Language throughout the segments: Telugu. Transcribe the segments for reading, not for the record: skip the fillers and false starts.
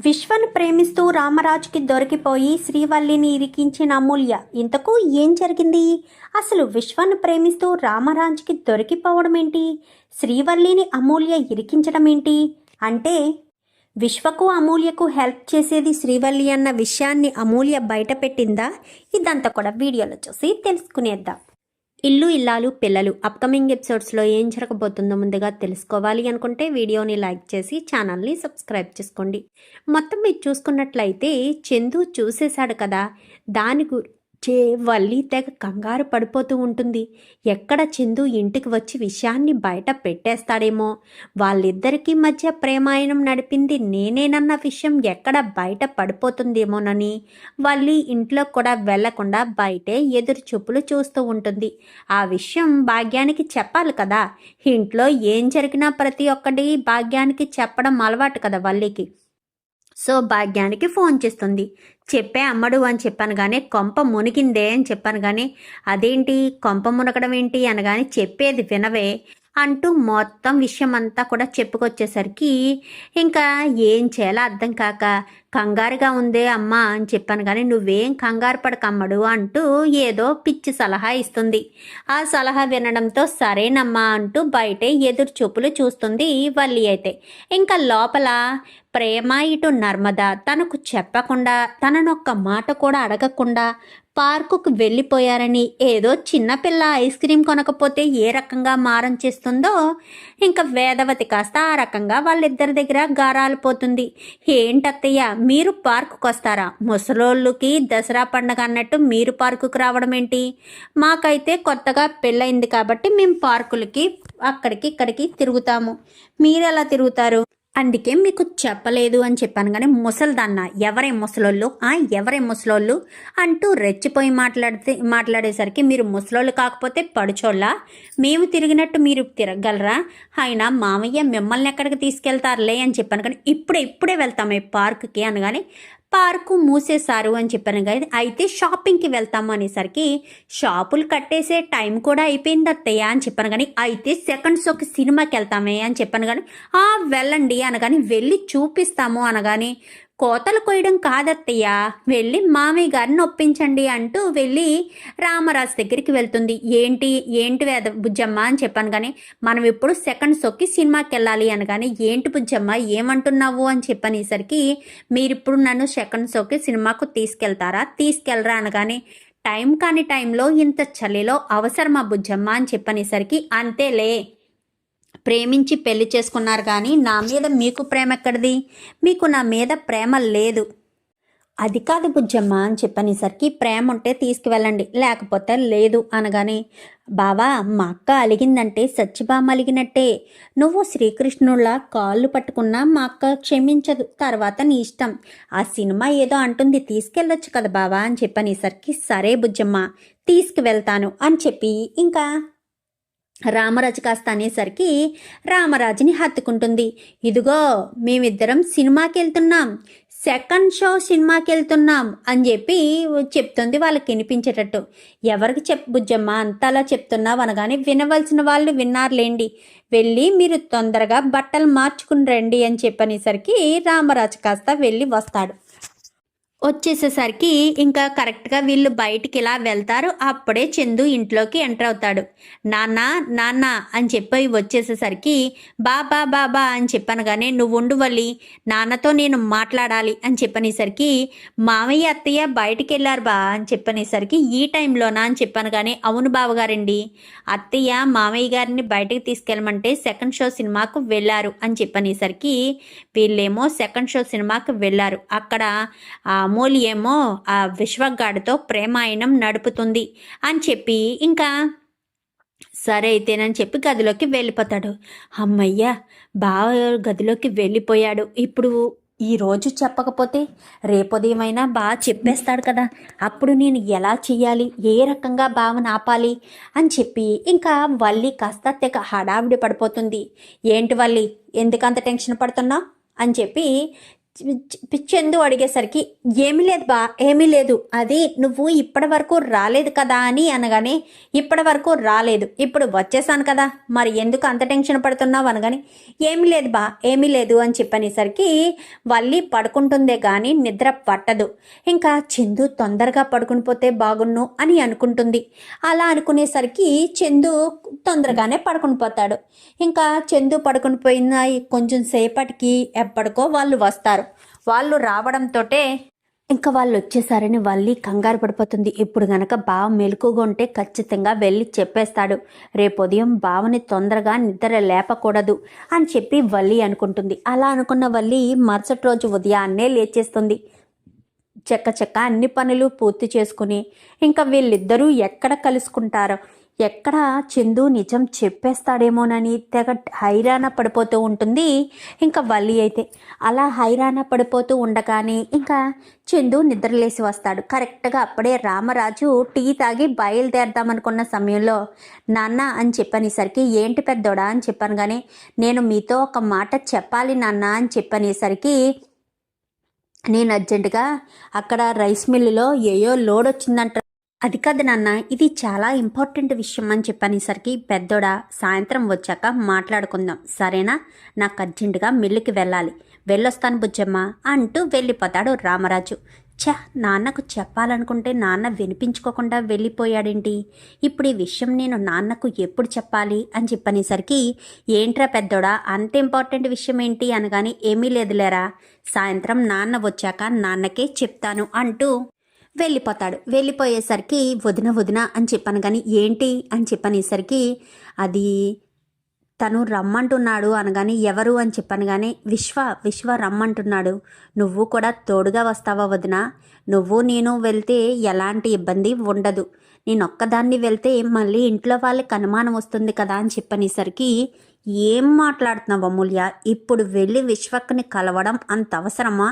విశ్వను ప్రేమిస్తూ రామరాజుకి దొరికిపోయి శ్రీవల్లిని ఇరికించిన అమూల్య. ఇంతకు ఏం జరిగింది? అసలు విశ్వను ప్రేమిస్తూ రామరాజుకి దొరికిపోవడం ఏంటి? శ్రీవల్లిని అమూల్య ఇరికించడం ఏంటి? అంటే విశ్వకు అమూల్యకు హెల్ప్ చేసేది శ్రీవల్లి అన్న విషయాన్ని అమూల్య బయట పెట్టిందా? ఇదంతా కూడా వీడియోలో చూసి తెలుసుకునేద్దాం. ఇల్లు ఇల్లాలు పిల్లలు అప్కమింగ్ ఎపిసోడ్స్లో ఏం జరగబోతుందో ముందుగా తెలుసుకోవాలి అనుకుంటే వీడియోని లైక్ చేసి ఛానల్ని సబ్స్క్రైబ్ చేసుకోండి. మొత్తం మీరు చూసుకున్నట్లయితే చందు చూసేశాడు కదా, దాని వల్లి తెగ కంగారు పడిపోతూ ఉంటుంది. ఎక్కడ చందు ఇంటికి వచ్చి విషయాన్ని బయట పెట్టేస్తాడేమో, వాళ్ళిద్దరికీ మధ్య ప్రేమాయణం నడిపింది నేనేనన్న విషయం ఎక్కడ బయట పడిపోతుందేమోనని వల్లి ఇంట్లో కూడా వెళ్లకుండా బయటే ఎదురు చూపులు చూస్తూ ఉంటుంది. ఆ విషయం భాగ్యానికి చెప్పాలి కదా, ఇంట్లో ఏం జరిగినా ప్రతి ఒక్కటి భాగ్యానికి చెప్పడం అలవాటు కదా వల్లికి. సో భాగ్యానికి ఫోన్ చేస్తుంది. చెప్పే అమ్మడు అని చెప్పాను కానీ కొంప మునిగిందే అని చెప్పాను కానీ అదేంటి కొంప మునగడం ఏంటి అనగాని చెప్పేది వినవే అంటూ మొత్తం విషయం అంతా కూడా చెప్పుకొచ్చేసరికి ఇంకా ఏం చేయాలో అర్థం కాక కంగారుగా ఉందే అమ్మా అని చెప్పాను కానీ నువ్వేం కంగారు పడకమ్మడు అంటూ ఏదో పిచ్చి సలహా ఇస్తుంది. ఆ సలహా వినడంతో సరేనమ్మా అంటూ బయటే ఎదురు చూపులు చూస్తుంది వల్లి. అయితే ఇంకా లోపల ప్రేమ ఇటు నర్మద తనకు చెప్పకుండా తననొక్క మాట కూడా అడగకుండా పార్కుకు వెళ్ళిపోయారని, ఏదో చిన్నపిల్ల ఐస్ క్రీమ్ కొనకపోతే ఏ రకంగా మారం చేస్తుందో ఇంకా వేదవతి కాస్త ఆ రకంగా వాళ్ళిద్దరి దగ్గర గారాలిపోతుంది. ఏంటత్తయ్య మీరు పార్కుకు వస్తారా? ముసలోళ్ళకి దసరా పండగ అన్నట్టు మీరు పార్కుకు రావడం ఏంటి? మాకైతే కొత్తగా పెళ్ళయింది కాబట్టి మేము పార్కులకి అక్కడికి ఇక్కడికి తిరుగుతాము, మీరెలా తిరుగుతారు? అందుకే మీకు చెప్పలేదు అని చెప్పాను కానీ ముసలిదన్న ఎవరే ముసలోళ్ళు ఎవరే ముసలోళ్ళు అంటూ రెచ్చిపోయి మాట్లాడేసరికి మీరు ముసలోళ్ళు కాకపోతే పడుచోళ్ళ, మేము తిరిగినట్టు మీరు తిరగలరా? అయినా మామయ్య మిమ్మల్ని ఎక్కడికి తీసుకెళ్తారులే అని చెప్పాను కానీ ఇప్పుడే వెళ్తాము పార్కుకి అనగానే పార్కు మూసేశారు అని చెప్పాను కానీ అయితే షాపింగ్కి వెళ్తాము అనేసరికి షాపులు కట్టేసే టైం కూడా అయిపోయింది అత్తయ్య అని చెప్పాను కానీ అయితే సెకండ్ షోకి సినిమాకి వెళ్తామే అని చెప్పాను కానీ వెళ్ళండి అనగాని వెళ్ళి చూపిస్తాము అనగాని కోతలు కొయ్యడం కాదత్తయ్య, వెళ్ళి మామయ్య గారిని ఒప్పించండి అంటూ వెళ్ళి రామరాజు దగ్గరికి వెళ్తుంది. ఏంటి వేద బుజ్జమ్మ అని చెప్పాను కానీ మనం ఇప్పుడు సెకండ్ షోకి సినిమాకి వెళ్ళాలి అనగానే ఏంటి బుజ్జమ్మ ఏమంటున్నావు అని చెప్పనేసరికి మీరిప్పుడు నన్ను సెకండ్ షోకి సినిమాకు తీసుకెళ్లరా అనగానే టైం కాని టైంలో ఇంత చలిలో అవసరమా బుజ్జమ్మ అని చెప్పనేసరికి అంతేలే, ప్రేమించి పెళ్లి చేసుకున్నారు కానీ నా మీద మీకు ప్రేమ ఎక్కడిది? మీకు నా మీద ప్రేమ లేదు. అది కాదు బుజ్జమ్మ అని చెప్పనేసరికి ప్రేమ ఉంటే తీసుకువెళ్ళండి లేకపోతే లేదు అనగానే బావా మా అక్క అలిగిందంటే సచ్చిబామ అలిగినట్టే, నువ్వు శ్రీకృష్ణుళ్ళ కాళ్ళు పట్టుకున్నా మా అక్క క్షమించదు, తర్వాత నీ ఇష్టం, ఆ సినిమా ఏదో అంటుంది తీసుకెళ్ళొచ్చు కదా బావా అని చెప్పనేసరికి సరే బుజ్జమ్మ తీసుకువెళ్తాను అని చెప్పి ఇంకా రామరాజు కాస్త అనేసరికి రామరాజుని హత్తుకుంటుంది. ఇదిగో మేమిద్దరం సినిమాకి వెళ్తున్నాం, సెకండ్ షో సినిమాకి వెళ్తున్నాం అని చెప్పి చెప్తుంది వాళ్ళకి వినిపించేటట్టు. ఎవరికి బుజ్జమ్మ అంతలా చెప్తున్నావు అనగానే వినవలసిన వాళ్ళు విన్నారులేండి, వెళ్ళి మీరు తొందరగా బట్టలు మార్చుకుని రండి అని చెప్పనేసరికి రామరాజు కాస్త వెళ్ళి వస్తాడు. వచ్చేసేసరికి ఇంకా కరెక్ట్గా వీళ్ళు బయటికి ఇలా వెళ్తారు. అప్పుడే చందు ఇంట్లోకి ఎంటర్ అవుతాడు. నాన్న అని చెప్పి వచ్చేసేసరికి బాబా అని చెప్పాను కానీ నువ్వు ఉండు వల్లి, నాన్నతో నేను మాట్లాడాలి అని చెప్పనేసరికి మామయ్య అత్తయ్య బయటికి వెళ్ళారు బా అని చెప్పనేసరికి ఈ టైంలోనా అని చెప్పాను కానీ అవును బావగారండి, అత్తయ్య మామయ్య గారిని బయటికి తీసుకెళ్ళమంటే సెకండ్ షో సినిమాకు వెళ్ళారు అని చెప్పనేసరికి వీళ్ళేమో సెకండ్ షో సినిమాకు వెళ్ళారు. అక్కడ అమూల్యేమో ఆ విశ్వగాడితో ప్రేమాయణం నడుపుతుంది అని చెప్పి ఇంకా సరే అయితేనని చెప్పి గదిలోకి వెళ్ళిపోతాడు. అమ్మయ్య బావ గదిలోకి వెళ్ళిపోయాడు, ఇప్పుడు ఈరోజు చెప్పకపోతే రేపొదయమైనా బాగా చెప్పేస్తాడు కదా, అప్పుడు నేను ఎలా చెయ్యాలి, ఏ రకంగా బావని ఆపాలి అని చెప్పి ఇంకా వల్లి కాస్త తెగ హడావిడి పడిపోతుంది. ఏంటి వల్లి ఎందుకంత టెన్షన్ పడుతున్నావు అని చెప్పి చందు అడిగేసరికి ఏమీ లేదు బా, ఏమీ లేదు, అది నువ్వు ఇప్పటి వరకు రాలేదు కదా అని అనగానే, ఇప్పటి వరకు రాలేదు, ఇప్పుడు వచ్చేసాను కదా, మరి ఎందుకు అంత టెన్షన్ పడుతున్నావు అనగానే, ఏమీ లేదు బా, ఏమీ లేదు అని చెప్పనేసరికి వల్లి పడుకుంటుందే కానీ నిద్ర పట్టదు. ఇంకా చందు తొందరగా పడుకుని పోతే బాగున్ను అని అనుకుంటుంది. అలా అనుకునేసరికి చందు తొందరగానే పడుకుని పోతాడు. ఇంకా చందు పడుకుని పోయిన కొంచెం సేపటికి ఎప్పటికో వాళ్ళు వస్తారు. వాళ్ళు రావడంతో ఇంకా వాళ్ళు వచ్చేసారని వల్లి కంగారు పడిపోతుంది. ఇప్పుడు గనక బావ మెలకుగా ఉంటే ఖచ్చితంగా వెళ్ళి చెప్పేస్తాడు. రేపు ఉదయం బావని తొందరగా నిద్ర లేపకూడదు అని చెప్పి వల్లి అనుకుంటుంది. అలా అనుకున్న వల్లి మరుసటి రోజు ఉదయాన్నే లేచేస్తుంది. చెక్క అన్ని పనులు పూర్తి చేసుకుని ఇంకా వీళ్ళిద్దరూ ఎక్కడ కలుసుకుంటారో, ఎక్కడ చందు నిజం చెప్పేస్తాడేమోనని తెగ హైరాణ పడిపోతూ ఉంటుంది ఇంకా వల్లి అయితే. అలా హైరాణ పడిపోతూ ఉండగానే ఇంకా చందు నిద్రలేసి వస్తాడు. కరెక్ట్గా అప్పుడే రామరాజు టీ తాగి బయలుదేరదామనుకున్న సమయంలో నాన్న అని చెప్పనేసరికి, ఏంటి పెద్దోడా అని చెప్పాను కానీ, నేను మీతో ఒక మాట చెప్పాలి నాన్న అని చెప్పనేసరికి, నేను అర్జెంటుగా అక్కడ రైస్ మిల్లులో ఏయో లోడ్ వచ్చిందంట, అది కాదు నాన్న, ఇది చాలా ఇంపార్టెంట్ విషయం అని చెప్పనేసరికి, పెద్దోడా సాయంత్రం వచ్చాక మాట్లాడుకుందాం సరేనా, నాకు అర్జెంటుగా మిల్లుకి వెళ్ళాలి, వెళ్ళొస్తాను బుజ్జమ్మ అంటూ వెళ్ళిపోతాడు రామరాజు. నాన్నకు చెప్పాలనుకుంటే నాన్న వినిపించుకోకుండా వెళ్ళిపోయాడేంటి, ఇప్పుడు ఈ విషయం నేను నాన్నకు ఎప్పుడు చెప్పాలి అని చెప్పనేసరికి, ఏంట్రా పెద్దోడా అంత ఇంపార్టెంట్ విషయం ఏంటి అనగానే, ఏమీ లేదులేరా, సాయంత్రం నాన్న వచ్చాక నాన్నకే చెప్తాను అంటూ వెళ్ళిపోతాడు. వెళ్ళిపోయేసరికి వదిన అని చెప్పాను కానీ, ఏంటి అని చెప్పనేసరికి, అది తను రమ్మంటున్నాడు అనగానే, ఎవరు అని చెప్పాను కానీ, విశ్వ రమ్మంటున్నాడు, నువ్వు కూడా తోడుగా వస్తావా వదిన, నువ్వు నేను వెళ్తే ఎలాంటి ఇబ్బంది ఉండదు, నేను ఒక్కదాన్ని వెళ్తే మళ్ళీ ఇంట్లో వాళ్ళకి అనుమానం వస్తుంది కదా అని చెప్పనేసరికి, ఏం మాట్లాడుతున్నావు అమూల్య, ఇప్పుడు వెళ్ళి విశ్వక్ని కలవడం అంత అవసరమా,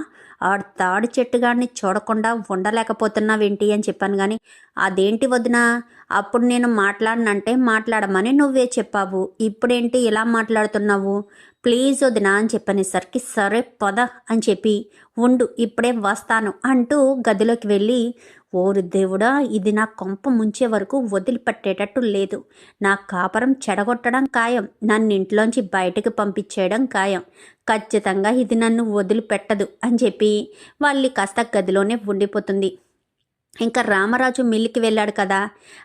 ఆ తాడి చెట్టుగాడిని చూడకుండా ఉండలేకపోతున్నావేంటి అని చెప్పాను కానీ, అదేంటి వదినా, అప్పుడు నేను మాట్లాడనంటే మాట్లాడమని నువ్వే చెప్పావు, ఇప్పుడేంటి ఇలా మాట్లాడుతున్నావు, ప్లీజ్ వదినా అని చెప్పనేసరికి, సరే పద అని చెప్పి, ఉండు ఇప్పుడే వస్తాను అంటూ గదిలోకి వెళ్ళి, ఓరు దేవుడా, ఇది నా కొంప ముంచే వరకు వదిలిపెట్టేటట్టు లేదు, నా కాపరం చెడగొట్టడం ఖాయం, నన్ను ఇంట్లోంచి బయటకు పంపించేయడం ఖాయం, ఖచ్చితంగా ఇది నన్ను వదిలిపెట్టదు అని చెప్పి వాళ్ళి కాస్త గదిలోనే ఉండిపోతుంది. ఇంకా రామరాజు మిల్లుకి వెళ్ళాడు కదా,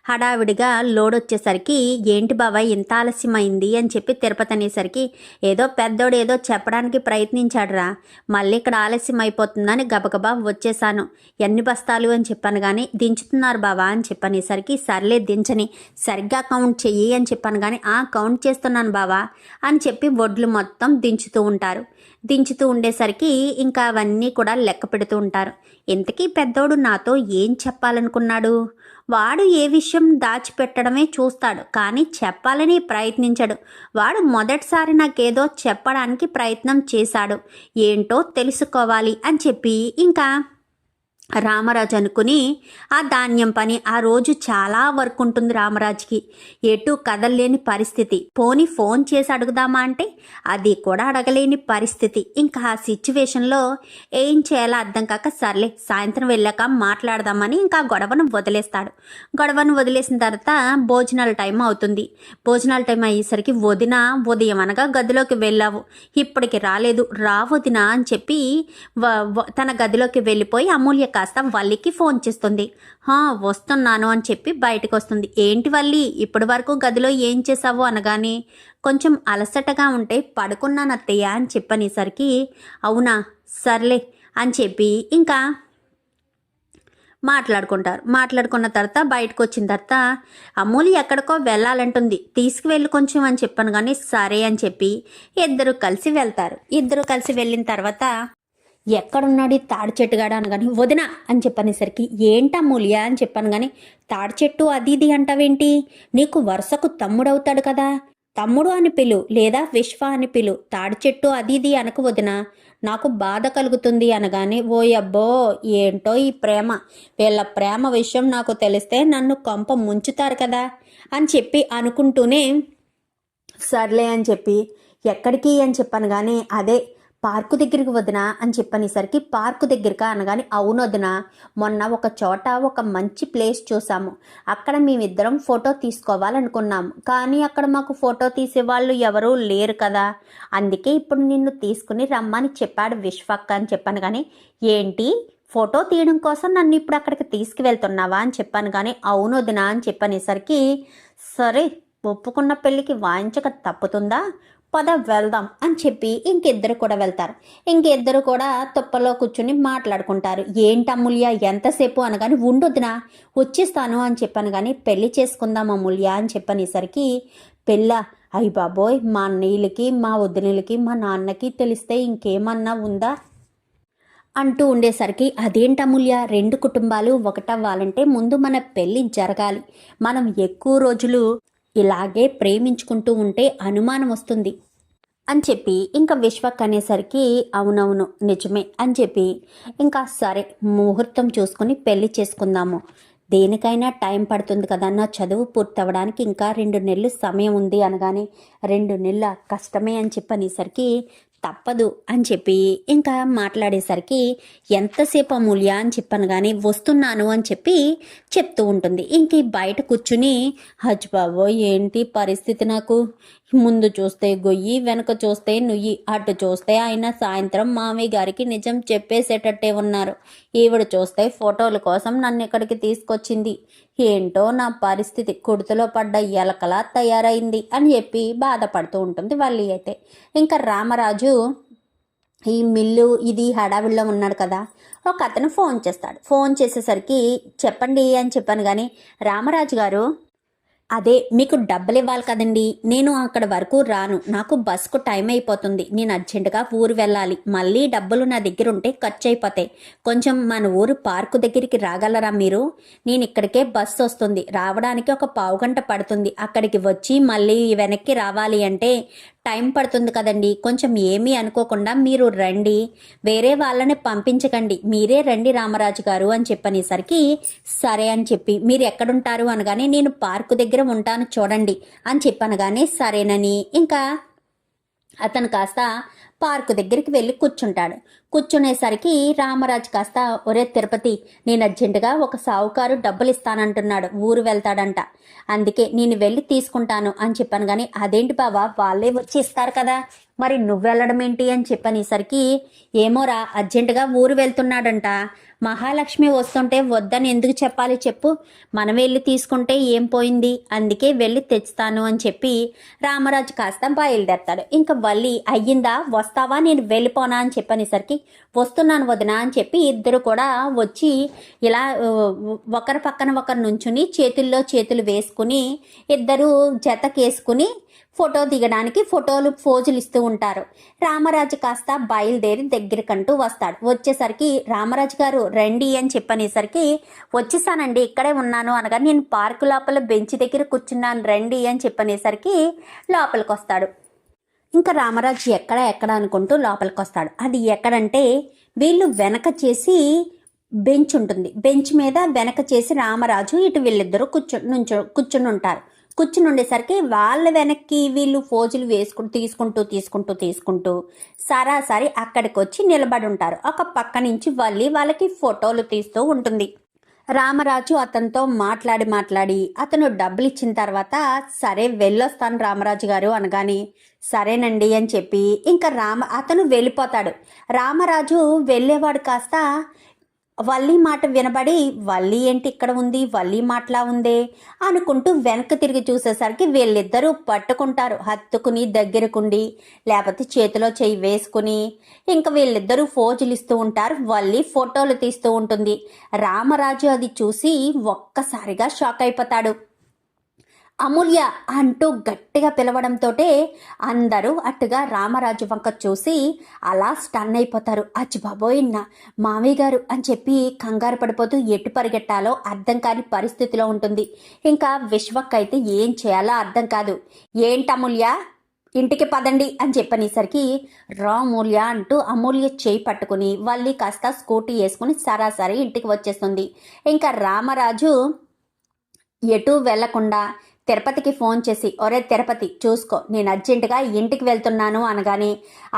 హడావిడిగా లోడ్ వచ్చేసరికి, ఏంటి బాబాయ్ ఇంత ఆలస్యమైంది అని చెప్పి తిరుపతి అనేసరికి, ఏదో పెద్దోడు ఏదో చెప్పడానికి ప్రయత్నించాడురా, మళ్ళీ ఇక్కడ ఆలస్యం అయిపోతుందని గబగబా వచ్చేసాను, ఎన్ని బస్తాలు అని చెప్పాను కానీ, దించుతున్నారు బావా అని చెప్పనేసరికి, సర్లే దించని, సరిగ్గా కౌంట్ చెయ్యి అని చెప్పాను కానీ, కౌంట్ చేస్తున్నాను బావా అని చెప్పి వడ్లు మొత్తం దించుతూ ఉండేసరికి ఇంకా అవన్నీ కూడా లెక్క పెడుతూ ఉంటారు. ఇంతకీ పెద్దోడు నాతో ఏం చెప్పాలనుకున్నాడు, వాడు ఏ విషయం దాచిపెట్టడమే చూస్తాడు కానీ చెప్పాలని ప్రయత్నించడు, వాడు మొదటిసారి నాకేదో చెప్పడానికి ప్రయత్నం చేశాడు, ఏంటో తెలుసుకోవాలి అని చెప్పి ఇంకా రామరాజు అనుకుని ఆ ధాన్యం పని, ఆ రోజు చాలా వర్క్ ఉంటుంది రామరాజుకి, ఎటు కదలలేని పరిస్థితి, పోని ఫోన్ చేసి అడుగుదామా అంటే అది కూడా అడగలేని పరిస్థితి. ఇంకా ఆ సిచ్యువేషన్లో ఏం చేయాలో అర్థం కాక, సర్లే సాయంత్రం వెళ్ళాక మాట్లాడదామని ఇంకా గొడవను వదిలేసిన తర్వాత భోజనాల టైం అవుతుంది. భోజనాల టైం అయ్యేసరికి, వదిన ఉదయం అనగా గదిలోకి వెళ్ళావు, ఇప్పటికి రాలేదు, వదిన అని చెప్పి తన గదిలోకి వెళ్ళిపోయి అమూల్య కాస్త వల్లికి ఫోన్ చేస్తుంది. వస్తున్నాను అని చెప్పి బయటకు వస్తుంది. ఏంటి వల్లి, ఇప్పటి వరకు గదిలో ఏం చేసావు అనగానే, కొంచెం అలసటగా ఉంటే పడుకున్నాను అత్తయ్య అని చెప్పనేసరికి, అవునా సర్లే అని చెప్పి ఇంకా మాట్లాడుకున్న తర్వాత బయటకు వచ్చిన తర్వాత, అమూల్య ఎక్కడికో వెళ్ళాలంటుంది, తీసుకువెళ్ళి కొంచెం అని చెప్పాను కానీ, సరే అని చెప్పి ఇద్దరు కలిసి వెళ్ళిన తర్వాత, ఎక్కడున్నాడు తాడి చెట్టుగాడు అనగాని, వదిన అని చెప్పనేసరికి, ఏంటమూల్య అని చెప్పాను కానీ, తాడి చెట్టు అది ఇది అంటావేంటి, నీకు వరుసకు తమ్ముడవుతాడు కదా, తమ్ముడు అని పిలు లేదా విశ్వ అని పిలు, తాడి చెట్టు అది ఇది అనకు వదిన, నాకు బాధ కలుగుతుంది అనగానే, ఓయబ్బో ఏంటో ఈ ప్రేమ, వీళ్ళ ప్రేమ విషయం నాకు తెలిస్తే నన్ను కొంప ముంచుతారు కదా అని చెప్పి అనుకుంటూనే, సర్లే అని చెప్పి, ఎక్కడికి అని చెప్పాను కానీ, అదే పార్కు దగ్గరికి వదినా అని చెప్పనేసరికి పార్కు దగ్గరకా అనగానే అవును వదినా, మొన్న ఒక చోట ఒక మంచి ప్లేస్ చూసాము, అక్కడ మేమిద్దరం ఫోటో తీసుకోవాలనుకున్నాము, కానీ అక్కడ మాకు ఫోటో తీసేవాళ్ళు ఎవరూ లేరు కదా, అందుకే ఇప్పుడు నిన్ను తీసుకుని రమ్మని చెప్పాడు విశ్వక్క అని చెప్పాను. కానీ ఏంటి ఫోటో తీయడం కోసం నన్ను ఇప్పుడు అక్కడికి తీసుకువెళ్తున్నావా అని చెప్పాను. కానీ అవును వదినా అని చెప్పనేసరికి సరే ఒప్పుకున్న పెళ్ళికి వాయించక తప్పుతుందా, పద వెళ్దాం అని చెప్పి ఇంకిద్దరు కూడా వెళ్తారు. ఇంకిద్దరు కూడా తుప్పలో కూర్చుని మాట్లాడుకుంటారు. ఏంటి అమూల్య ఎంతసేపు అనగాని ఉండొద్దునా వచ్చేస్తాను అని చెప్పాను. కానీ పెళ్లి చేసుకుందాం అమూల్య అని చెప్పనేసరికి పెళ్ళ అయ్యి బాబోయ్, మా అన్నయ్యలకి మా వదినలకి మా నాన్నకి తెలిస్తే ఇంకేమన్నా ఉందా అంటూ ఉండేసరికి అదేంటి అమూల్య, రెండు కుటుంబాలు ఒకటవ్వాలంటే ముందు మన పెళ్ళి జరగాలి, మనం ఎక్కువ రోజులు ఇలాగే ప్రేమించుకుంటూ ఉంటే అనుమానం వస్తుంది అని చెప్పి ఇంకా విశ్వక్ అనేసరికి అవునవును నిజమే అని చెప్పి ఇంకా సరే ముహూర్తం చూసుకుని పెళ్లి చేసుకుందాము, దేనికైనా టైం పడుతుంది కదా, నా చదువు పూర్తవడానికి ఇంకా 2 నెలలు సమయం ఉంది అనగానే 2 నెలల కష్టమే అని చెప్పనేసరికి తప్పదు అని చెప్పి ఇంకా మాట్లాడేసరికి ఎంతసేపు అమూల్య అని చెప్పాను. కానీ వస్తున్నాను అని చెప్పి చెప్తూ ఉంటుంది. ఇంక బయట కూర్చుని హజ్ బాబో ఏంటి పరిస్థితి, నాకు ముందు చూస్తే గొయ్యి వెనక చూస్తే నుయ్యి, అటు చూస్తే ఆయన సాయంత్రం మామయ్య గారికి నిజం చెప్పేసేటట్టే ఉన్నారు, ఈవిడ చూస్తే ఫోటోల కోసం నన్ను ఇక్కడికి తీసుకొచ్చింది, ఏంటో నా పరిస్థితి కుడితిలో పడ్డ ఎలకలా తయారైంది అని చెప్పి బాధపడుతూ ఉంటుంది వల్లి. అయితే ఇంకా రామరాజు ఈ మిల్లు ఇది హడావిడిలో ఉన్నాడు కదా, ఒక అతను ఫోన్ చేస్తాడు. ఫోన్ చేసేసరికి చెప్పండి అని చెప్పాను. కానీ రామరాజు గారు అదే మీకు డబ్బులు ఇవ్వాలి కదండి, నేను అక్కడ వరకు రాను, నాకు బస్కు టైం అయిపోతుంది, నేను అర్జెంటుగా ఊరు వెళ్ళాలి, మళ్ళీ డబ్బులు నా దగ్గర ఉంటే ఖర్చు అయిపోతాయి, కొంచెం మన ఊరు పార్కు దగ్గరికి రాగలరా మీరు, నేను ఇక్కడికే బస్సు వస్తుంది, రావడానికి ఒక పావుగంట పడుతుంది, అక్కడికి వచ్చి మళ్ళీ వెనక్కి రావాలి అంటే టైం పడుతుంది కదండి, కొంచెం ఏమీ అనుకోకుండా మీరు రండి, వేరే వాళ్ళని పంపించకండి, మీరే రండి రామరాజు గారు అని చెప్పనేసరికి సరే అని చెప్పి మీరు ఎక్కడుంటారు అనగానే నేను పార్కు దగ్గర ఉంటాను చూడండి అని చెప్పనగానే సరేనని ఇంకా అతను కాస్త పార్కు దగ్గరికి వెళ్ళి కూర్చుంటాడు. కూర్చునేసరికి రామరాజు కాస్త ఒరే తిరుపతి, నేను అర్జెంటుగా ఒక సావుకారు డబ్బులు ఇస్తానంటున్నాడు, ఊరు వెళ్తాడంట, అందుకే నేను వెళ్ళి తీసుకుంటాను అని చెప్పాను. కానీ అదేంటి బావా వాళ్ళే వచ్చి ఇస్తారు కదా, మరి నువ్వు వెళ్ళడం ఏంటి అని చెప్పనేసరికి ఏమోరా అర్జెంటుగా ఊరు వెళ్తున్నాడంట, మహాలక్ష్మి వస్తుంటే వద్దని ఎందుకు చెప్పాలి చెప్పు, మనం వెళ్ళి తీసుకుంటే ఏం పోయింది, అందుకే వెళ్ళి తెచ్చుతాను అని చెప్పి రామరాజు కాస్త బయలుదేరతాడు. ఇంకా వల్లి అయ్యిందా వస్తావా నేను వెళ్ళిపోనా అని చెప్పనేసరికి వస్తున్నాను వదినా అని చెప్పి ఇద్దరు కూడా వచ్చి ఇలా ఒకరి పక్కన ఒకరు నుంచుని చేతుల్లో చేతులు వేసుకుని ఇద్దరు జతకేసుకుని ఫోటో దిగడానికి ఫోజులు ఇస్తూ ఉంటారు. రామరాజు కాస్త బయలుదేరి దగ్గరకంటూ వస్తాడు. వచ్చేసరికి రామరాజు గారు రండి అని చెప్పనేసరికి వచ్చేసానండి ఇక్కడే ఉన్నాను అనగా నేను పార్కు లోపల బెంచ్ దగ్గర కూర్చున్నాను రండి అని చెప్పనేసరికి లోపలికి వస్తాడు. ఇంకా రామరాజు ఎక్కడ అనుకుంటూ లోపలికి వస్తాడు. అది ఎక్కడంటే వీళ్ళు వెనక చేసి బెంచ్ ఉంటుంది, బెంచ్ మీద వెనక చేసి రామరాజు ఇటు వీళ్ళిద్దరూ కూర్చుని ఉంటారు. కూర్చుని ఉండేసరికి వాళ్ళ వెనక్కి వీళ్ళు ఫోజులు తీసుకుంటూ సరాసరి అక్కడికి వచ్చి నిలబడి ఉంటారు. ఒక పక్క నుంచి వాళ్ళకి ఫోటోలు తీస్తూ ఉంటుంది. రామరాజు అతనితో మాట్లాడి అతను డబ్బులు ఇచ్చిన తర్వాత సరే వెళ్ళొస్తాను రామరాజు గారు అనగాని సరేనండి అని చెప్పి ఇంకా అతను వెళ్ళిపోతాడు. రామరాజు వెళ్ళేవాడు కాస్త వల్లి మాట వినబడి వల్లి ఏంటి ఇక్కడ ఉంది, వల్లి మాటలా ఉందే అనుకుంటూ వెనక్కి తిరిగి చూసేసరికి వీళ్ళిద్దరూ పట్టుకుంటారు, హత్తుకుని దగ్గరకుండి లేకపోతే చేతిలో చెయ్యి వేసుకుని ఇంకా వీళ్ళిద్దరూ ఫోజులు ఇస్తూ ఉంటారు. వల్లి ఫోటోలు తీస్తూ ఉంటుంది. రామరాజు అది చూసి ఒక్కసారిగా షాక్ అయిపోతాడు. అమూల్య అంటూ గట్టిగా పిలవడంతో అందరూ అట్టుగా రామరాజు వంక చూసి అలా స్టన్ అయిపోతారు. అచ్చి బాబోయ్ నా మామయ్య గారు అని చెప్పి కంగారు పడిపోతూ ఎటు పరిగెట్టాలో అర్థం కాని పరిస్థితిలో ఉంటుంది. ఇంకా విశ్వక్ అయితే ఏం చేయాలో అర్థం కాదు. ఏంటమూల్య ఇంటికి పదండి అని చెప్పనేసరికి రా అమూల్య అంటూ అమూల్య చేయి పట్టుకుని వల్లి కాస్త స్కూటీ వేసుకుని సరాసరి ఇంటికి వచ్చేస్తుంది. ఇంకా రామరాజు ఎటూ వెళ్లకుండా తిరుపతికి ఫోన్ చేసి, ఒరే తిరుపతి చూసుకో, నేను అర్జెంటుగా ఇంటికి వెళ్తున్నాను అనగానే,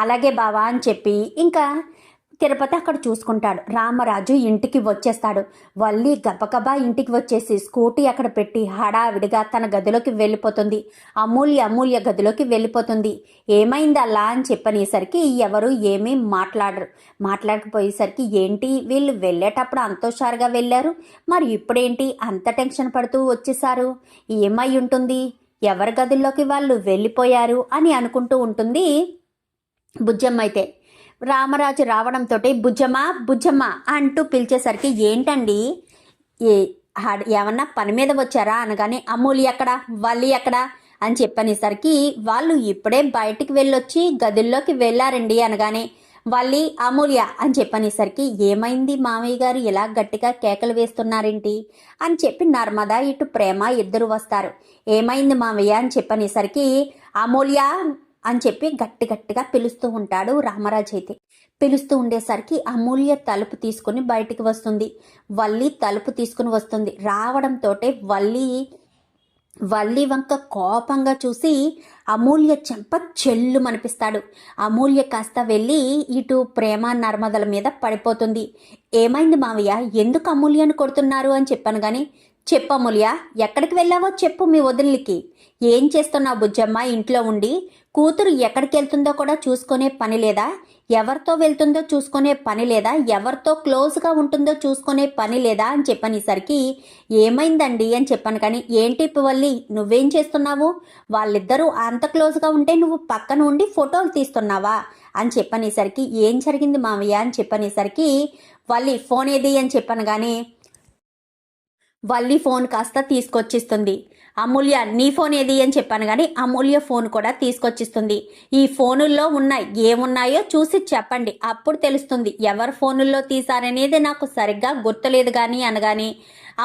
అలాగే బావా అని చెప్పి ఇంకా తిరుపతి అక్కడ చూసుకుంటాడు. రామరాజు ఇంటికి వచ్చేస్తాడు. వల్లి గబగబా ఇంటికి వచ్చేసి స్కూటీ అక్కడ పెట్టి హడావిడిగా తన గదిలోకి వెళ్ళిపోతుంది. అమూల్య గదిలోకి వెళ్ళిపోతుంది. ఏమైంది అలా అని చెప్పనేసరికి ఎవరు ఏమీ మాట్లాడకపోయేసరికి, ఏంటి వీళ్ళు వెళ్ళేటప్పుడు అంత హుషారుగా వెళ్ళారు, మరి ఇప్పుడేంటి అంత టెన్షన్ పడుతూ వచ్చేసారు, ఏమై ఉంటుంది, ఎవరి గదుల్లోకి వాళ్ళు వెళ్ళిపోయారు అని అనుకుంటూ ఉంటుంది బుజ్జమ్మ. అయితే రామరాజు రావడంతో బుజ్జమ్మ అంటూ పిలిచేసరికి, ఏంటండి ఏమన్నా పని మీద వచ్చారా అనగానే, అమూల్య ఎక్కడ, వల్లి ఎక్కడ అని చెప్పనేసరికి, వాళ్ళు ఇప్పుడే బయటికి వెళ్ళొచ్చి గదుల్లోకి వెళ్ళారండి అనగానే, వల్లి అమూల్య అని చెప్పనేసరికి, ఏమైంది మామయ్య గారు ఇలా గట్టిగా కేకలు వేస్తున్నారేంటి అని చెప్పి నర్మదా ఇటు ప్రేమ ఇద్దరు వస్తారు. ఏమైంది మామయ్య అని చెప్పనేసరికి, అమూల్య అని చెప్పి గట్టిగా పిలుస్తూ ఉంటాడు రామరాజు. అయితే పిలుస్తూ ఉండేసరికి అమూల్య తలుపు తీసుకుని బయటికి వస్తుంది. వల్లి తలుపు తీసుకుని వస్తుంది. రావడంతో వల్లి వంక కోపంగా చూసి అమూల్య చెంప చెల్లు మనిపిస్తాడు. అమూల్య కాస్త వెళ్ళి ఇటు ప్రేమ నర్మదల మీద పడిపోతుంది. ఏమైంది మావయ్య, ఎందుకు అమూల్యను కొడుతున్నారు అని చెప్పాను కానీ, చెప్పు అమూల్య, ఎక్కడికి వెళ్ళావో చెప్పు మీ వదిలికి. ఏం చేస్తున్నావు బుజ్జమ్మ ఇంట్లో ఉండి? కూతురు ఎక్కడికి వెళ్తుందో కూడా చూసుకునే పని లేదా? ఎవరితో వెళ్తుందో చూసుకునే పని లేదా? ఎవరితో క్లోజ్గా ఉంటుందో చూసుకునే పని లేదా అని చెప్పనేసరికి, ఏమైందండి అని చెప్పాను కానీ, ఏంటి పువల్లి నువ్వేం చేస్తున్నావు? వాళ్ళిద్దరూ అంత క్లోజ్గా ఉంటే నువ్వు పక్కన ఉండి ఫోటోలు తీస్తున్నావా అని చెప్పనేసరికి, ఏం జరిగింది మావయ్య అని చెప్పనేసరికి, వల్లి ఫోన్ ఏది అని చెప్పాను కానీ వల్లి ఫోన్ కాస్త తీసుకొచ్చిస్తుంది. అమూల్య నీ ఫోన్ ఏది అని చెప్పాను కానీ అమూల్య ఫోన్ కూడా తీసుకొచ్చిస్తుంది. ఈ ఫోనుల్లో ఏమున్నాయో చూసి చెప్పండి, అప్పుడు తెలుస్తుంది ఎవరు ఫోనుల్లో తీశారనేది నాకు సరిగ్గా గుర్తులేదు కానీ అనగాని,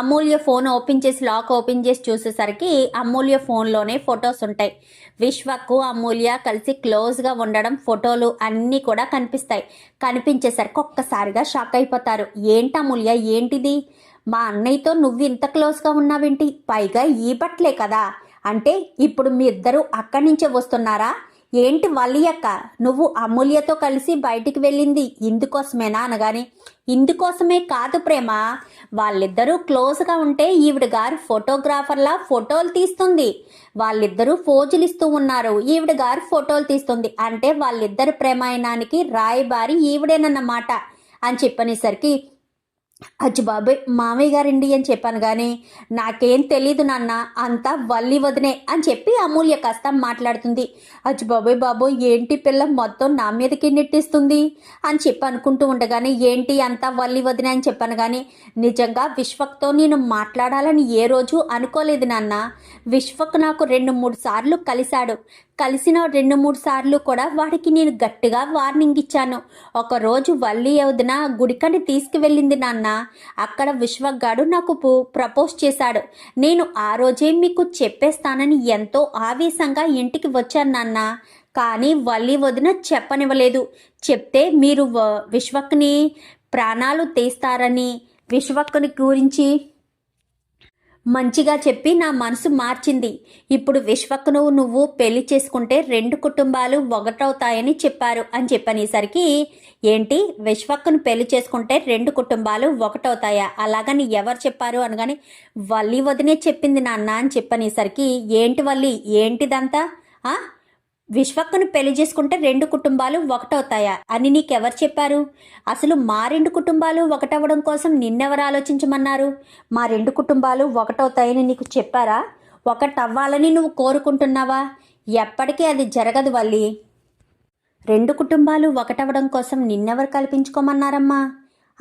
అమూల్య ఫోన్ ఓపెన్ చేసి లాక్ ఓపెన్ చేసి చూసేసరికి అమూల్య ఫోన్లోనే ఫొటోస్ ఉంటాయి. విశ్వకు అమూల్య కలిసి క్లోజ్గా ఉండడం ఫోటోలు అన్నీ కూడా కనిపిస్తాయి. కనిపించేసరికి ఒక్కసారిగా షాక్ అయిపోతారు. ఏంటి అమూల్య, ఏంటిది? మా అన్నయ్యతో నువ్వు ఇంత క్లోజ్గా ఉన్నావేంటి? పైగా ఈ బట్టలే కదా, అంటే ఇప్పుడు మీ ఇద్దరు అక్కడి నుంచే వస్తున్నారా ఏంటి? వల్లి అక్క, నువ్వు అమూల్యతో కలిసి బయటికి వెళ్ళింది ఇందుకోసమేనా అనగానే, ఇందుకోసమే కాదు ప్రేమ, వాళ్ళిద్దరూ క్లోజ్గా ఉంటే ఈవిడ గారు ఫోటోగ్రాఫర్లా ఫోటోలు తీస్తుంది, వాళ్ళిద్దరూ ఫోజులు ఇస్తూ ఉన్నారు, ఈవిడ గారు ఫోటోలు తీస్తుంది, అంటే వాళ్ళిద్దరి ప్రేమాయణానికి రాయబారి ఈవిడేనన్నమాట అని చెప్పనేసరికి, అచ్చి బాబాయ్ మామయ్య గారండి అని చెప్పాను కానీ, నాకేం తెలీదు నాన్న, అంతా వల్లి వదినే అని చెప్పి అమూల్య కాస్త మాట్లాడుతుంది. అచ్చి బాబోయ్ ఏంటి పిల్ల మొత్తం నా మీదకి నెట్టిస్తుంది అని చెప్పి అనుకుంటూ ఉండగానే, ఏంటి అంతా వల్లి వదినే అని చెప్పాను కానీ, నిజంగా విశ్వక్తో నేను మాట్లాడాలని ఏ రోజు అనుకోలేదు నాన్న. విశ్వక్ నాకు 2-3 సార్లు కలిసిన 2-3 సార్లు కూడా వాడికి నేను గట్టిగా వార్నింగ్ ఇచ్చాను. ఒకరోజు వల్లి వదిన గుడికని తీసుకువెళ్ళింది నాన్న, అక్కడ విశ్వగాడు నాకు ప్రపోజ్ చేశాడు. నేను ఆ రోజే మీకు చెప్పేస్తానని ఎంతో ఆవేశంగా ఇంటికి వచ్చాను నాన్న, కానీ వల్లి వదిన చెప్పనివ్వలేదు. చెప్తే మీరు విశ్వక్ని ప్రాణాలు తీస్తారని, విశ్వక్ని గురించి మంచిగా చెప్పి నా మనసు మార్చింది. ఇప్పుడు విశ్వక్ను నువ్వు పెళ్లి చేసుకుంటే 2 కుటుంబాలు ఒకటవుతాయని చెప్పారు అని చెప్పనేసరికి, ఏంటి విశ్వక్ను పెళ్లి చేసుకుంటే 2 కుటుంబాలు ఒకటవుతాయా? అలాగని ఎవరు చెప్పారు అనగానే, వల్లి వదినే చెప్పింది నాన్న అని చెప్పనేసరికి, ఏంటి వల్లి ఏంటిదంతా? విశ్వక్ను పెళ్లి చేసుకుంటే 2 కుటుంబాలు ఒకటవుతాయా అని నీకెవరు చెప్పారు? అసలు మా 2 కుటుంబాలు ఒకటవ్వడం కోసం నిన్నెవరు ఆలోచించమన్నారు? మా 2 కుటుంబాలు ఒకటవుతాయని నీకు చెప్పారా? ఒకటవ్వాలని నువ్వు కోరుకుంటున్నావా? ఎప్పటికీ అది జరగదు వల్లి. 2 కుటుంబాలు ఒకటవ్వడం కోసం నిన్నెవరు కల్పించుకోమన్నారమ్మా?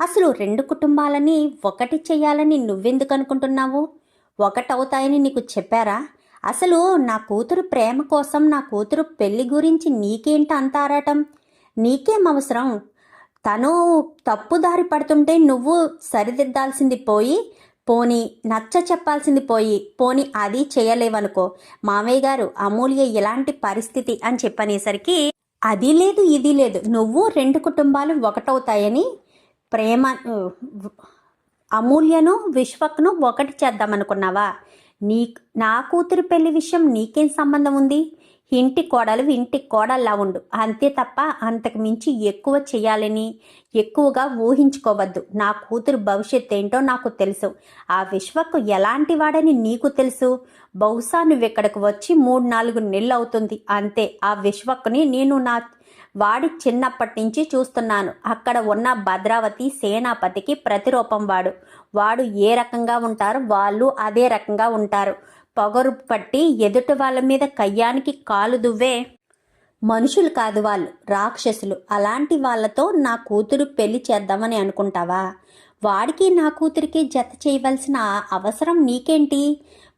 అసలు 2 కుటుంబాలని ఒకటి చెయ్యాలని నువ్వెందుకు అనుకుంటున్నావు? ఒకటవుతాయని నీకు చెప్పారా? అసలు నా కూతురు ప్రేమ కోసం, నా కూతురు పెళ్లి గురించి నీకేంటి అంత ఆరాటం? నీకేం అవసరం? తను తప్పుదారి పడుతుంటే నువ్వు సరిదిద్దాల్సింది పోని నచ్చ చెప్పాల్సింది పోని అది చేయలేవనుకో. మామయ్య గారు అమూల్య ఇలాంటి పరిస్థితి అని చెప్పనేసరికి, అది లేదు ఇది లేదు, నువ్వు 2 కుటుంబాలు ఒకటవుతాయని ప్రేమ అమూల్యను విశ్వక్ను ఒకటి చేద్దామనుకున్నావా? నా కూతురు పెళ్లి విషయం నీకేం సంబంధం ఉంది? ఇంటి కోడలు ఇంటి కోడల్లా ఉండు అంతే తప్ప అంతకు మించి ఎక్కువ చేయాలని ఎక్కువగా ఊహించుకోవద్దు. నా కూతురు భవిష్యత్తు ఏంటో నాకు తెలుసు. ఆ విశ్వకు ఎలాంటి వాడని నీకు తెలుసు. బహుశా నువ్వు ఇక్కడికి వచ్చి 3-4 నెలలు అవుతుంది అంతే. ఆ విశ్వకుని నేను వాడి చిన్నప్పటి నుంచి చూస్తున్నాను. అక్కడ ఉన్న భద్రావతి సేనాపతికి ప్రతిరూపం వాడు ఏ రకంగా ఉంటారో వాళ్ళు అదే రకంగా ఉంటారు. పొగరు పట్టి ఎదుటి వాళ్ళ మీద కయ్యానికి కాలు దువ్వే మనుషులు కాదు వాళ్ళు, రాక్షసులు. అలాంటి వాళ్ళతో నా కూతురు పెళ్లి చేద్దామని అనుకుంటావా? వాడికి నా కూతురికి జత చేయవలసిన అవసరం నీకేంటి?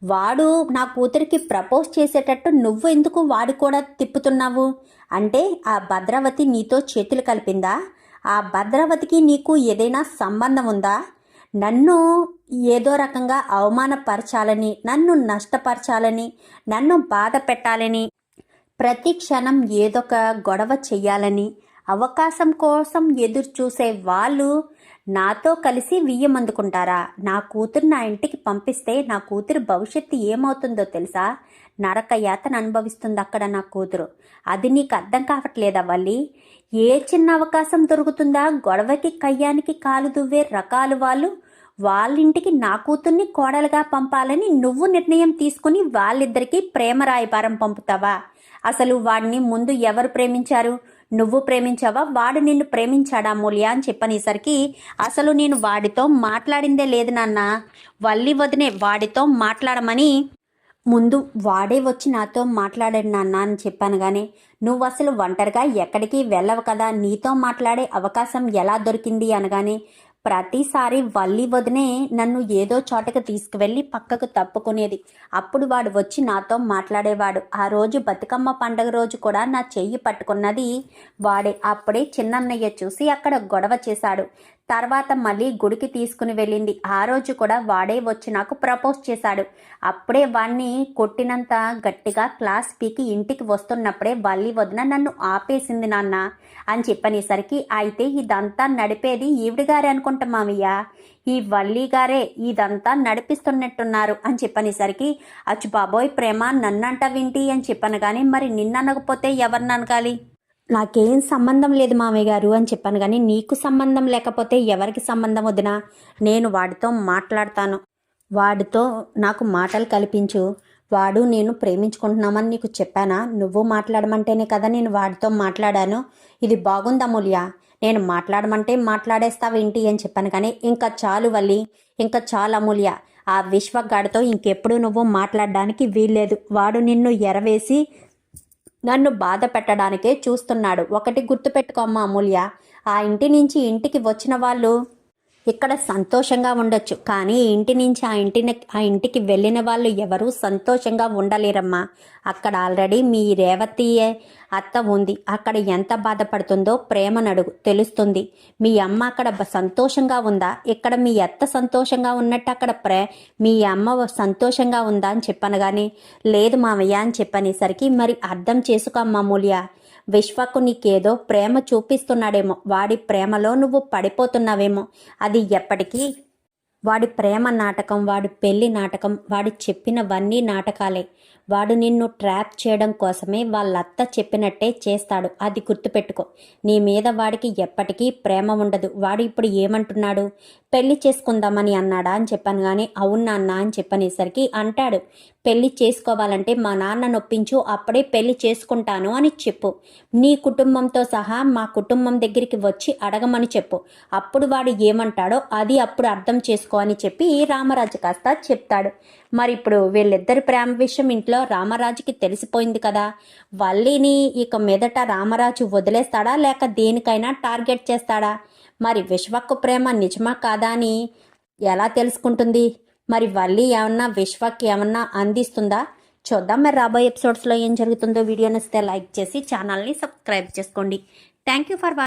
వాడు నా కూతురికి ప్రపోజ్ చేసేటట్టు నువ్వు ఎందుకు వాడు కూడా తిప్పుతున్నావు? అంటే ఆ భద్రావతి నీతో చేతులు కలిపిందా? ఆ భద్రావతికి నీకు ఏదైనా సంబంధం ఉందా? నన్ను ఏదో రకంగా అవమానపరచాలని, నన్ను నష్టపరచాలని, నన్ను బాధ పెట్టాలని, ప్రతి క్షణం ఏదొక గొడవ చెయ్యాలని అవకాశం కోసం ఎదురు చూసే వాళ్ళు నాతో కలిసి వియ్యమందుకుంటారా? నా కూతురు నా ఇంటికి పంపిస్తే నా కూతురు భవిష్యత్తు ఏమవుతుందో తెలుసా? నరక యాతన అనుభవిస్తుంది అక్కడ నా కూతురు. అది నీకు అర్థం కావట్లేదా వల్లి? ఏ చిన్న అవకాశం దొరుకుతుందా గొడవకి కయ్యానికి కాలు దువ్వే రకాలు వాళ్ళు. వాళ్ళింటికి నా కూతుర్ని కోడలుగా పంపాలని నువ్వు నిర్ణయం తీసుకుని వాళ్ళిద్దరికీ ప్రేమ రాయబారం పంపుతావా? అసలు వాడిని ముందు ఎవరు ప్రేమించారు? నువ్వు ప్రేమించావా? వాడు నిన్ను ప్రేమించాడా మూల్య అని చెప్పనేసరికి అసలు నేను వాడితో మాట్లాడిందే లేదు నాన్న. వల్లి వదినే వాడితో మాట్లాడమని ముందు వాడే వచ్చి నాతో మాట్లాడాడు నాన్న అని చెప్పాను. కానీ నువ్వు అసలు ఒంటరిగా ఎక్కడికి వెళ్ళవు కదా, నీతో మాట్లాడే అవకాశం ఎలా దొరికింది అనగానే ప్రతిసారి వల్లి వదినే నన్ను ఏదో చోటకు తీసుకువెళ్ళి పక్కకు తప్పుకునేది. అప్పుడు వాడు వచ్చి నాతో మాట్లాడేవాడు. ఆ రోజు బతుకమ్మ పండగ రోజు కూడా నా చెయ్యి పట్టుకున్నది వాడే. అప్పుడే చిన్నన్నయ్య చూసి అక్కడ గొడవ చేశాడు. తర్వాత మళ్ళీ గుడికి తీసుకుని వెళ్ళింది. ఆ రోజు కూడా వాడే వచ్చి నాకు ప్రపోజ్ చేశాడు. అప్పుడే వాణ్ణి కొట్టినంత గట్టిగా క్లాస్ పీకి ఇంటికి వస్తున్నప్పుడే వల్లి వదిన నన్ను ఆపేసింది నాన్న అని చెప్పనేసరికి, అయితే ఇదంతా నడిపేది ఈవిడిగారే అనుకుంటా మామయ్య, ఈ వల్లి గారే ఇదంతా నడిపిస్తున్నట్టున్నారు అని చెప్పనేసరికి, అచ్చు బాబోయ్ ప్రేమ నన్నంట వింటి అని చెప్పాను. కానీ మరి నిన్ననకపోతే ఎవరిని అనగాలి? నాకేం సంబంధం లేదు మామయ్య గారు అని చెప్పాను. కానీ నీకు సంబంధం లేకపోతే ఎవరికి సంబంధం వదినా? నేను వాడితో మాట్లాడతాను. వాడితో నాకు మాటలు కల్పించు. వాడు నేను ప్రేమించుకుంటున్నామని నీకు చెప్పానా? నువ్వు మాట్లాడమంటేనే కదా నేను వాడితో మాట్లాడాను. ఇది బాగుందా మూల్య? నేను మాట్లాడమంటే మాట్లాడేస్తావేంటి అని చెప్పాను. కానీ ఇంకా చాలు వల్లి, ఇంకా చాలు అమూల్య. ఆ విశ్వగాడితో ఇంకెప్పుడు నువ్వు మాట్లాడడానికి వీల్లేదు. వాడు నిన్ను ఎరవేసి నన్ను బాధ పెట్టడానికే చూస్తున్నాడు. ఒకటి గుర్తుపెట్టుకోమ్మా అమూల్య, ఆ ఇంటి నుంచి ఇంటికి వచ్చిన వాళ్ళు ఇక్కడ సంతోషంగా ఉండొచ్చు, కానీ ఇంటి నుంచి ఆ ఇంటికి వెళ్ళిన వాళ్ళు ఎవరూ సంతోషంగా ఉండలేరమ్మా. అక్కడ ఆల్రెడీ మీ రేవతి అత్త ఉంది. అక్కడ ఎంత బాధపడుతుందో ప్రేమనడుగు తెలుస్తుంది. మీ అమ్మ అక్కడ సంతోషంగా ఉందా? ఇక్కడ మీ అత్త సంతోషంగా ఉన్నట్టు అక్కడ మీ అమ్మ సంతోషంగా ఉందా అని చెప్పాను. కానీ లేదు మామయ్య అని చెప్పనేసరికి, మరి అర్థం చేసుకోమ్మా మూల్య, విశ్వకు నీకేదో ప్రేమ చూపిస్తున్నాడేమో, వాడి ప్రేమలో నువ్వు పడిపోతున్నావేమో. అది ఎప్పటికీ వాడి ప్రేమ నాటకం, వాడి పెళ్లి నాటకం, వాడు చెప్పినవన్నీ నాటకాలే. వాడు నిన్ను ట్రాప్ చేయడం కోసమే వాళ్ళత్త చెప్పినట్టే చేస్తాడు. అది గుర్తుపెట్టుకో. నీ మీద వాడికి ఎప్పటికీ ప్రేమ ఉండదు. వాడు ఇప్పుడు ఏమంటున్నాడు? పెళ్లి చేసుకుందామని అన్నాడా అని చెప్పాను. కానీ అవును నాన్న అని చెప్పనేసరికి అంటాడు, పెళ్లి చేసుకోవాలంటే మా నాన్న నొప్పించు, అప్పుడే పెళ్లి చేసుకుంటాను అని చెప్పు. నీ కుటుంబంతో సహా మా కుటుంబం దగ్గరికి వచ్చి అడగమని చెప్పు. అప్పుడు వాడు ఏమంటాడో అది అప్పుడు అర్థం చేసుకో అని చెప్పి రామరాజు కాస్త చెప్తాడు. మరి ఇప్పుడు వీళ్ళిద్దరి ప్రేమ విషయం ఇంట్లో రామరాజుకి తెలిసిపోయింది కదా. వల్లిని ఇక మీదట రామరాజు వదిలేస్తాడా లేక దేనికైనా టార్గెట్ చేస్తాడా? మరి విశ్వకు ప్రేమ నిజమా కాదా అని ఎలా తెలుసుకుంటుంది? మరి వల్లి ఏమన్నా విశ్వకి ఏమన్నా అందిస్తుందా? చూద్దాం మరి రాబోయే ఎపిసోడ్స్లో ఏం జరుగుతుందో. వీడియో నచ్చితే లైక్ చేసి ఛానల్ని సబ్స్క్రైబ్ చేసుకోండి. Thank you for watching.